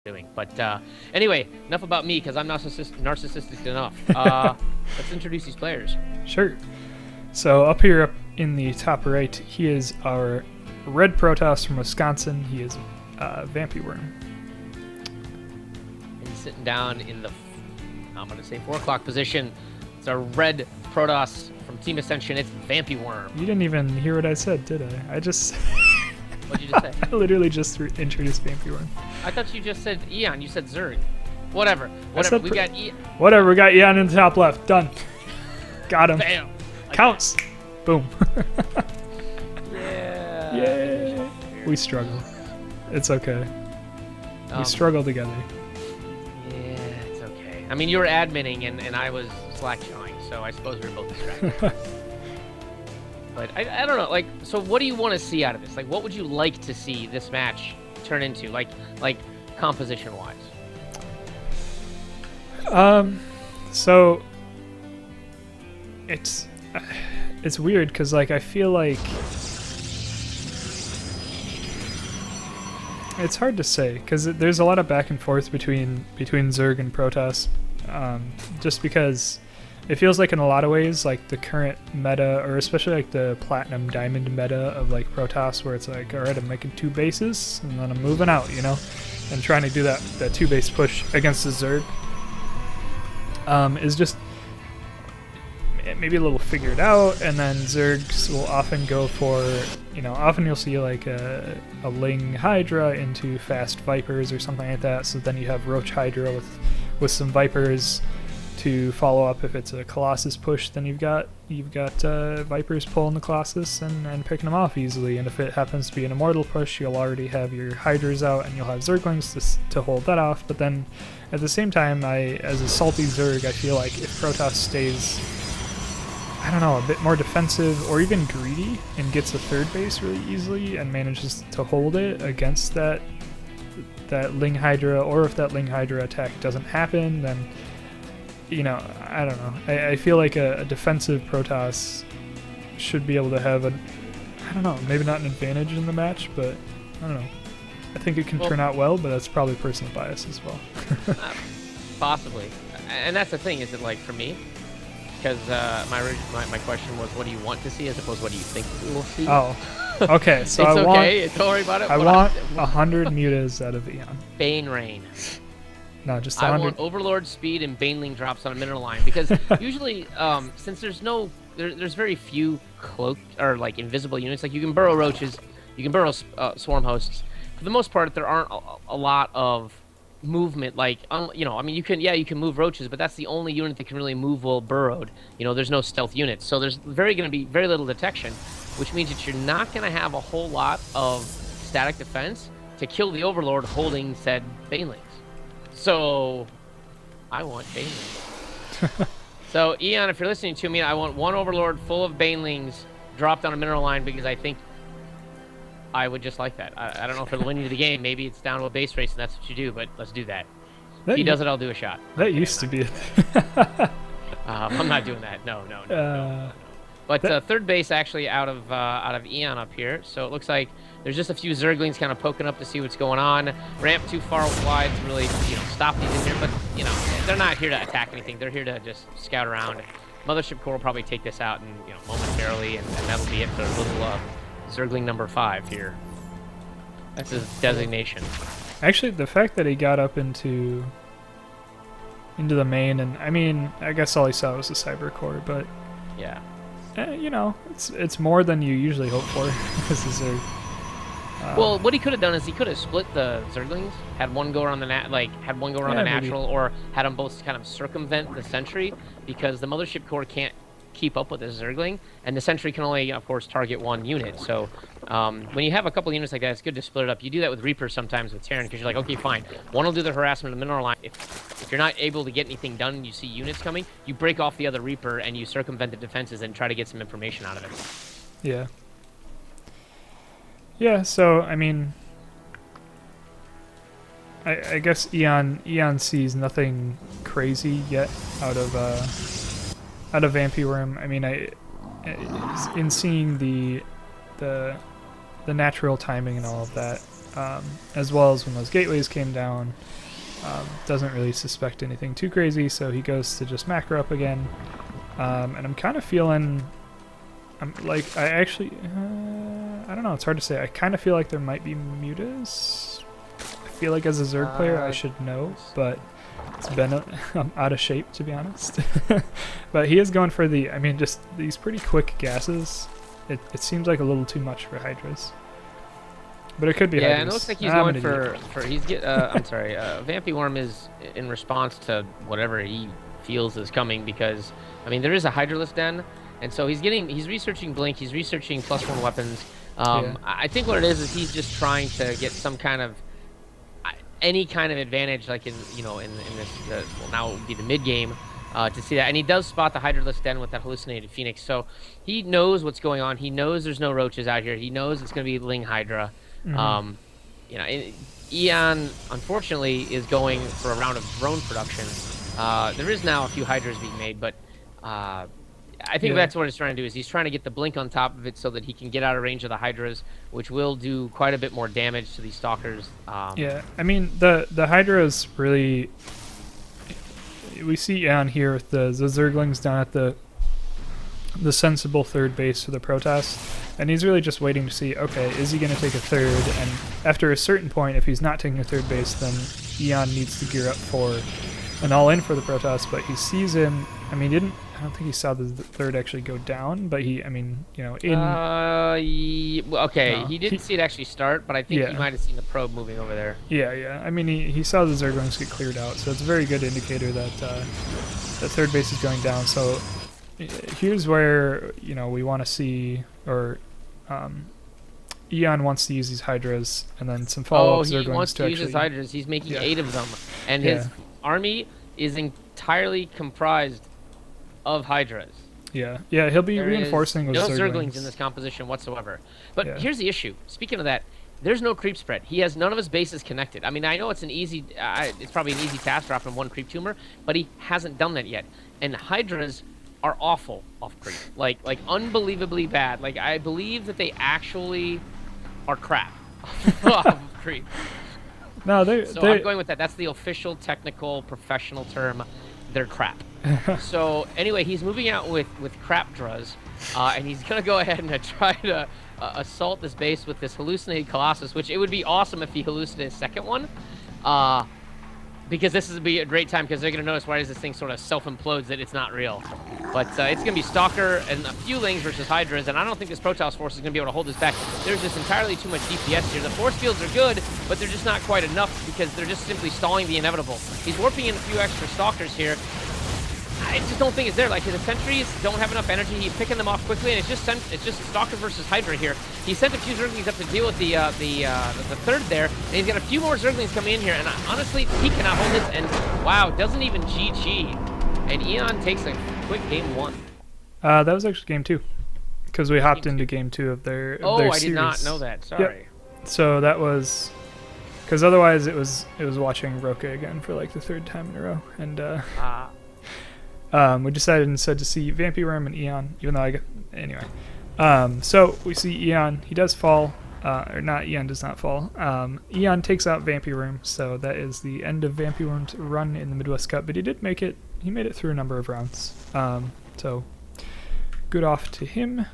doing. But anyway, enough about me because I'm not narcissistic enough. Let's introduce these players. Sure. So up here up in the top right, he is our red Protoss from Wisconsin. He is VampyWorm. And he's sitting down in the, I'm going to say 4 o'clock position. It's our red Protoss from Team Ascension. It's VampyWorm. You didn't even hear what I said, did I? I just... What'd you just say? I literally just introduced VampyWorm. I thought you just said EON. You said Zerg. Whatever. We got EON. Whatever, we got EON in the top left. Done. Got him. Bam. Counts. Boom. Yeah. Yay. We struggle. It's okay. We struggle together. Yeah, it's okay. I mean, you were adminning and I was slack-jawing, so I suppose we were both distracted. But I don't know, like, so what do you want to see out of this? Like, what would you like to see this match turn into, like composition-wise? So it's weird because, like, I feel like it's hard to say because there's a lot of back and forth between Zerg and Protoss, just because it feels like in a lot of ways like the current meta, or especially like the Platinum Diamond meta of like Protoss, where it's like, all right, I'm making 2 bases and then I'm moving out, you know, and trying to do that 2 base push against the Zerg, is just maybe a little figured out. And then Zergs will often go for, you know, often you'll see like a Ling Hydra into fast Vipers or something like that, so then you have Roach Hydra with some Vipers to follow up. If it's a Colossus push, then you've got Vipers pulling the Colossus and picking them off easily. And if it happens to be an Immortal push, you'll already have your Hydras out and you'll have Zerglings to hold that off. But then at the same time, as a salty Zerg, I feel like if Protoss stays, I don't know, a bit more defensive or even greedy and gets a 3rd base really easily and manages to hold it against that Ling Hydra, or if that Ling Hydra attack doesn't happen, then, you know, I don't know. I feel like a defensive Protoss should be able to have I don't know, maybe not an advantage in the match, but I don't know. I think it can turn out well, but that's probably personal bias as well. Possibly. And that's the thing, is it like for me? Because my question was, what do you want to see as opposed to what do you think we will see? Oh, okay. So it's okay. Don't worry about it. I want 100 mutas out of EON. Bane Rain. No, just 100. I want Overlord speed and Baneling drops on a mineral line, because usually, since there's very few cloaked or like invisible units. Like you can burrow roaches, you can burrow swarm hosts. For the most part, there aren't a lot of movement. Like you know, I mean, you can move roaches, but that's the only unit that can really move while burrowed. You know, there's no stealth units, so there's going to be very little detection, which means that you're not going to have a whole lot of static defense to kill the Overlord holding said Banelings. So, I want Banelings. So, EON, if you're listening to me, I want 1 Overlord full of Banelings dropped on a mineral line, because I think I would just like that. I don't know if it'll win you the game. Maybe it's down to a base race and that's what you do, but let's do that. If he does it, I'll do a shot. That used to be I'm not doing that. No. But 3rd base actually out of EON up here, so it looks like there's just a few Zerglings kind of poking up to see what's going on. Ramp too far wide to really, you know, stop these in here, but, you know, they're not here to attack anything. They're here to just scout around. Mothership Core will probably take this out, and, you know, momentarily, and that'll be it for little Zergling number 5 here. That's his designation. Actually, the fact that he got up into the main, and I mean, I guess all he saw was the Cyber Core, but yeah, you know, it's more than you usually hope for as a Zerg. Well, what he could have done is he could have split the Zerglings, had one go around the natural, or had them both kind of circumvent the Sentry, because the Mothership Core can't keep up with the Zergling, and the Sentry can only, of course, target 1 unit. So when you have a couple units like that, it's good to split it up. You do that with Reapers sometimes with Terran, because you're like, okay, fine, one will do the harassment of the mineral line. If you're not able to get anything done and you see units coming, you break off the other Reaper and you circumvent the defenses and try to get some information out of it. Yeah. Yeah, so, I mean, I guess EON sees nothing crazy yet out of VampyWorm. I mean, in seeing the natural timing and all of that, as well as when those gateways came down. Doesn't really suspect anything too crazy, so he goes to just macro up again. And I'm kind of feeling, I don't know, it's hard to say. I kind of feel like there might be mutas. I feel like as a Zerg player I should know, but it's been I'm out of shape, to be honest. But he is going for the, just these pretty quick gases. It seems like a little too much for Hydras. But it could be Hydras. Yeah, and it looks like he's going for I'm sorry, VampyWorm is in response to whatever he feels is coming, because, there is a Hydralisk den, and so he's researching Blink, he's researching +1 weapons. I think what it is he's just trying to get some kind of, any kind of advantage, like in this, now it would be the mid game, to see that. And he does spot the Hydralisk den with that hallucinated Phoenix, so he knows what's going on. He knows there's no roaches out here. He knows it's going to be Ling Hydra. EON, unfortunately, is going for a round of drone production. There is now a few Hydras being made, but I think that's what he's trying to do, is he's trying to get the Blink on top of it so that he can get out of range of the Hydras, which will do quite a bit more damage to these Stalkers. The Hydras really... We see EON here with the Zerglings down at the sensible third base for the Protoss, and he's really just waiting to see, okay, is he going to take a third? And after a certain point, if he's not taking a third base, then EON needs to gear up for an all-in for the Protoss. But he sees him. I don't think he saw the third actually go down, but he, he didn't see it actually start, but I think he might have seen the probe moving over there. Yeah. He saw the Zerglings get cleared out, so it's a very good indicator that that third base is going down. So here's where we want to see, or EON wants to use these Hydras, and then some follow-ups. He wants to use his Hydras. He's making 8 of them, and his army is entirely comprised of Hydras. Yeah, he'll be reinforcing those no Zerglings. Zerglings in this composition whatsoever. But here's the issue. Speaking of that, there's no creep spread. He has none of his bases connected. I know it's it's probably an easy task dropping 1 creep tumor, but he hasn't done that yet. And Hydras are awful off creep, like unbelievably bad. Like, I believe that they actually are crap off creep. No, I'm going with that. That's the official, technical, professional term. They're crap. So anyway, he's moving out with crap Dras, and he's gonna go ahead and try to assault this base with this hallucinated Colossus, which it would be awesome if he hallucinated a second one, because this would be a great time, because they're gonna notice why does this thing sort of self-implodes that it's not real. But it's gonna be Stalker and a few Lings versus Hydras, and I don't think this Protoss force is gonna be able to hold this back. There's just entirely too much DPS here. The force fields are good, but they're just not quite enough, because they're just simply stalling the inevitable. He's warping in a few extra Stalkers here. I just don't think it's there. Like, his sentries don't have enough energy. He's picking them off quickly, and it's just Stalker versus Hydra here. He sent a few Zerglings up to deal with the third there, and he's got a few more Zerglings coming in here. And honestly, he cannot hold this. And wow, doesn't even GG. And EON takes a quick game 1. That was actually game 2, because we hopped into game 2 of their I series. did not know that. Sorry. Yep. So that was because otherwise it was watching Roca again for like the 3rd time in a row, and we decided instead to see VampyWorm and EON, even though anyway. So we see EON. He does fall, or not. EON does not fall. EON takes out VampyWorm, so that is the end of VampyWorm's run in the Midwest Cup. But he did make it. He made it through a number of rounds. So good off to him.